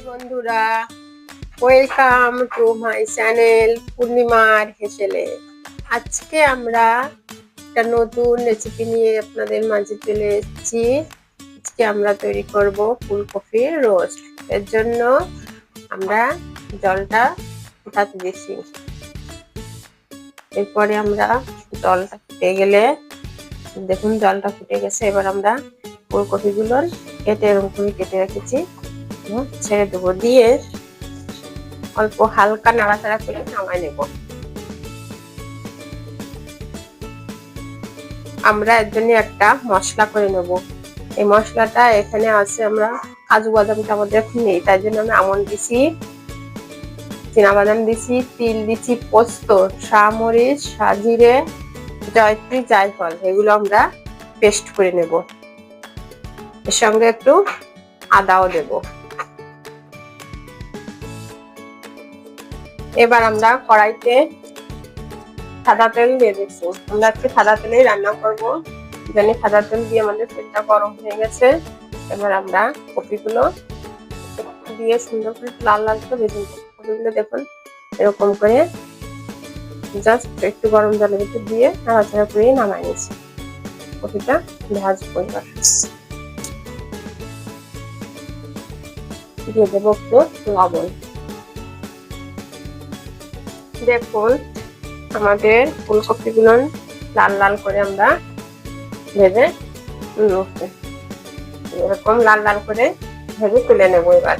বন্ধুরা, welcome to my channel পূর্ণিমার হেসেলে। আজকে আমরা একটা নতুন রেসিপি নিয়ে আপনাদের মাঝে চলে এসেছি। আজকে আমরা তৈরি করব ফুলকপির রোস্ট। এর জন্য আমরা জলটা ফুটাতে দিয়েছি। এরপরে আমরা জলটা ফুটে গেলে দেখুন জলটা ফুটে গেছে। এবার আমরা ফুলকপিগুলো কেটে এরকম করে কেটে রেখেছি ছেড়ে দেবো, দিয়ে অল্প হালকা নাড়াচাড়া করে নামাই নেব। আমরা এর জন্য একটা মশলা করে নেব। এই মশলাটা এখানে আছে, আমরা কাজু বাদামটা আমাদের এখন নেই, তাই জন্য আমি আমন্ড দিছি, চীনাবাদাম দিছি, তিল দিছি, পোস্ত, শামরিচ, সাজিরে, জয়ত্রী, জায়ফল, এগুলো আমরা পেস্ট করে নেব। এর সঙ্গে একটু আদাও দেব। এবার আমরা কড়াইতে সাদা তেল দিয়ে দিচ্ছি। আমরা আজকে সাদা তেলেই রান্না করবো, জানি সাদা তেল দিয়ে আমাদের তেলটা গরম হয়ে গেছে। এবার আমরা কপিগুলো দিয়ে সুন্দর করে লাল লাল করে ভেজে নেব। কপিগুলো দেখুন এরকম করে জাস্ট একটু গরম জলের ভিতর দিয়ে নাড়াচাড়া করে নামাই নিচ্ছি। কপিটা ভাজবো। এবার দিয়ে দেবো একটু লবণ। দেখুন আমাদের ফুলকপিগুলো লাল লাল করে আমরা ভেজে এরকম লাল লাল করে ভেজে তুলে নেব। এবার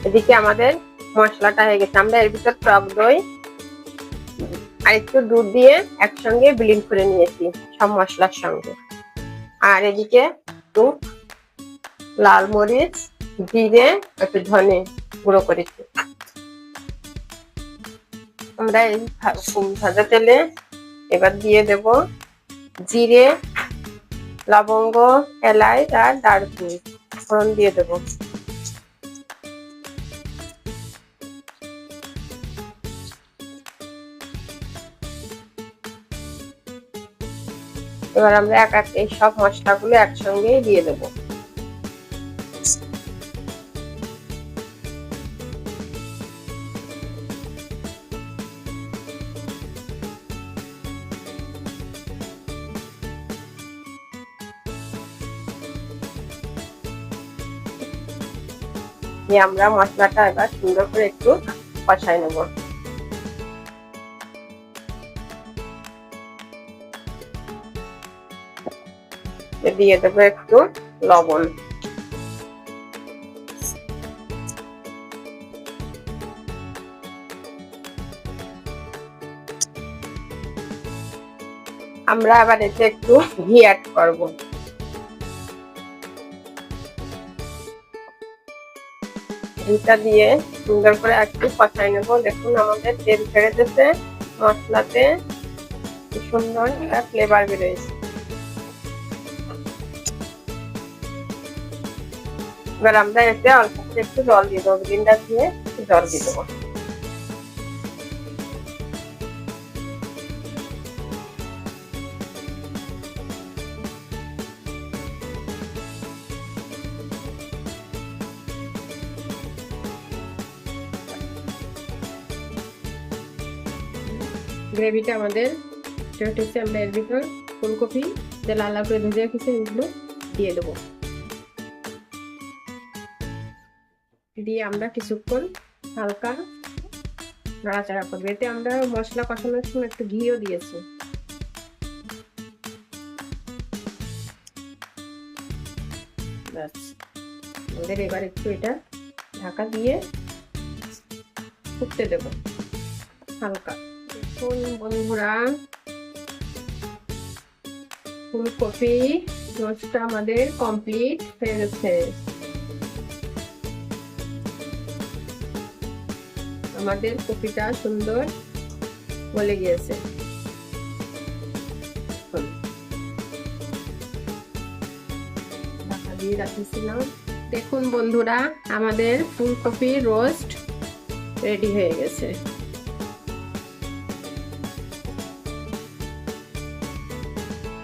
এদিকে আমাদের মশলাটা হয়ে গেছে। আমরা এর ভিতর টক দই আর একটু দুধ দিয়ে একসঙ্গে ব্লেন্ড করে নিয়েছি সব মশলার সঙ্গে। আর এদিকে একটু লাল মরিচ, জিরে, একটু ধনে গুঁড়ো করেছি। আমরা এই ভাজা তেলে এবার দিয়ে দেব জিরে, লবঙ্গ, এলাচ আর দারচিনি ফোড়ন দিয়ে দেব। এবার আমরা এই সব মশলাগুলো একসঙ্গে দিয়ে দেব। আমরা মশলাটা এবার সুন্দর করে একটু কষাই নেব। দিয়ে দেবো একটু লবণ। আমরা আবার এতে একটু ঘি অ্যাড করব। ঘিটা দিয়ে সুন্দর করে একটু কষাই নেব। দেখুন আমাদের তেল ছেড়ে দিতে মশলাতে কি সুন্দর একটা ফ্লেভার বেরোয়েছে। এবার আমরা এতে অল্প করে একটু জল দিয়ে দেবো, ব্লেন্ডার দিয়ে জল দিয়ে দেবো। গ্রেভিটা আমাদের হচ্ছে, আমরা এর ভিতর ফুলকপি যে লাল লাল করে ভেজে রেখেছি এগুলো দিয়ে দেবো। দিয়ে আমরা কিছুক্ষণ হালকা নাড়াচাড়া করবো। এতে আমরা মশলা কষানোর সময় একটু ঘিও দিয়েছি। আমাদের এবার একটু এটা ঢাকা দিয়ে ফুটতে দেবো হালকা। দেখুন বন্ধুরা, ফুলকপি রোস্টটা আমাদের কমপ্লিট হয়ে গেছে। আমাদের কপিটা সুন্দর গলে গিয়েছে। ঢাকা দিয়ে রাখছিলাম। দেখুন বন্ধুরা, আমাদের ফুলকপি রোস্ট রেডি হয়ে গেছে।